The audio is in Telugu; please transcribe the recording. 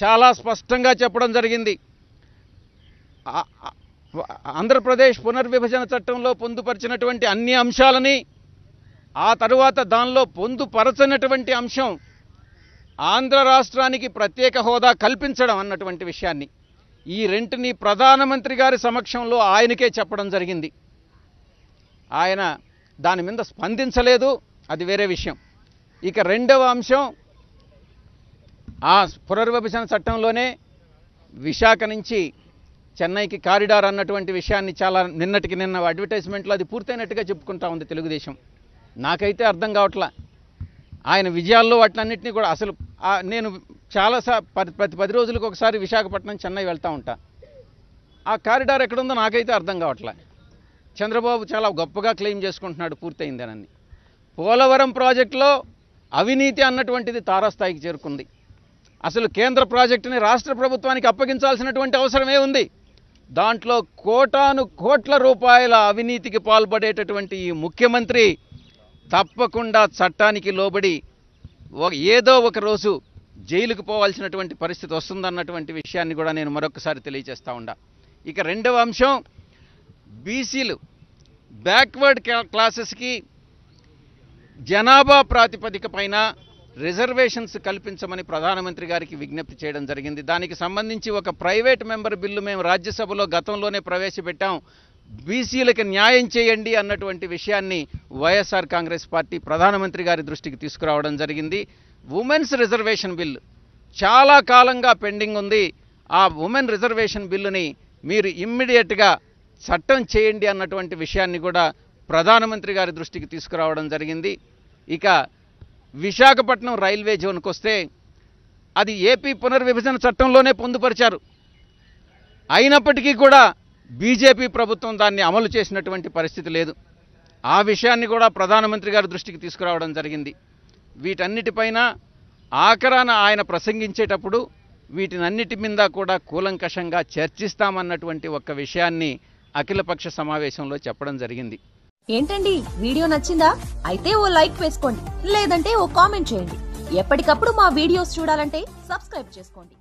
చాలా స్పష్టంగా చెప్పడం జరిగింది. ఆంధ్రప్రదేశ్ పునర్విభజన చట్టంలో పొందుపరిచినటువంటి అన్ని అంశాలని ఆ తరువాత దానిలో పొందుపరచనటువంటి అంశం ఆంధ్ర రాష్ట్రానికి ప్రత్యేక హోదా కల్పించడం అన్నటువంటి విషయాన్ని ఈ రెంటిని ప్రధానమంత్రి గారి సమక్షంలో ఆయనకే చెప్పడం జరిగింది. ఆయన దాని మీద స్పందించలేదు, అది వేరే విషయం. ఇక రెండవ అంశం, ఆ పునర్విభజన చట్టంలోనే విశాఖ నుంచి చెన్నైకి కారిడార్ అన్నటువంటి విషయాన్ని చాలా నిన్నటికి నిన్న అడ్వర్టైజ్మెంట్లో అది పూర్తయినట్టుగా చెప్పుకుంటా ఉంది తెలుగుదేశం. నాకైతే అర్థం కావట్లా. ఆయన విజయాల్లో వాటిలన్నింటినీ కూడా అసలు నేను చాలా ప్రతి 10 రోజులకు ఒకసారి విశాఖపట్నం చెన్నై వెళ్తూ ఉంటా. ఆ కారిడార్ ఎక్కడుందో నాకైతే అర్థం కావట్లా. చంద్రబాబు చాలా గొప్పగా క్లెయిమ్ చేసుకుంటున్నాడు పూర్తయిందనని. పోలవరం ప్రాజెక్టులో అవినీతి అన్నటువంటిది తారాస్థాయికి చేరుకుంది. అసలు కేంద్ర ప్రాజెక్టుని రాష్ట్ర ప్రభుత్వానికి అప్పగించాల్సినటువంటి అవసరమే ఉంది. దాంట్లో కోటాను కోట్ల రూపాయల అవినీతికి పాల్పడేటటువంటి ఈ ముఖ్యమంత్రి తప్పకుండా చట్టానికి లోబడి ఏదో ఒక రోజు జైలుకు పోవాల్సినటువంటి పరిస్థితి వస్తుందన్నటువంటి విషయాన్ని కూడా నేను మరొకసారి తెలియజేస్తూ ఉండా. ఇక రెండవ అంశం, బీసీలు బ్యాక్వర్డ్ క్లాసెస్కి జనాభా ప్రాతిపదిక పైన రిజర్వేషన్స్ కల్పించమని ప్రధానమంత్రి గారికి విజ్ఞప్తి చేయడం జరిగింది. దానికి సంబంధించి ఒక ప్రైవేట్ మెంబర్ బిల్లు మేము రాజ్యసభలో గతంలోనే ప్రవేశపెట్టాం. బీసీలకు న్యాయం చేయండి అన్నటువంటి విషయాన్ని వైఎస్ఆర్ కాంగ్రెస్ పార్టీ ప్రధానమంత్రి గారి దృష్టికి తీసుకురావడం జరిగింది. ఉమెన్స్ రిజర్వేషన్ బిల్లు చాలా కాలంగా పెండింగ్ ఉంది. ఆ ఉమెన్ రిజర్వేషన్ బిల్లుని మీరు ఇమ్మీడియట్గా చట్టం చేయండి అన్నటువంటి విషయాన్ని కూడా ప్రధానమంత్రి గారి దృష్టికి తీసుకురావడం జరిగింది. ఇక విశాఖపట్నం రైల్వే జోన్కి వస్తే అది ఏపీ పునర్విభజన చట్టంలోనే పొందుపరిచారు. అయినప్పటికీ కూడా బీజేపీ ప్రభుత్వం దాన్ని అమలు చేసినటువంటి పరిస్థితి లేదు. ఆ విషయాన్ని కూడా ప్రధానమంత్రి గారి దృష్టికి తీసుకురావడం జరిగింది. వీటన్నిటిపైన ఆఖరాన ఆయన ప్రసంగించేటప్పుడు వీటినన్నిటి మీద కూడా కూలంకషంగా చర్చిస్తామన్నటువంటి ఒక్క విషయాన్ని అఖిలపక్ష సమావేశంలో చెప్పడం జరిగింది. ఏంటండి, వీడియో నచ్చిందా? అయితే ఓ లైక్ వేసుకోండి, లేదంటే ఓ కామెంట్ చేయండి. ఎప్పటికప్పుడు మా వీడియోస్ చూడాలంటే సబ్స్క్రైబ్ చేసుకోండి.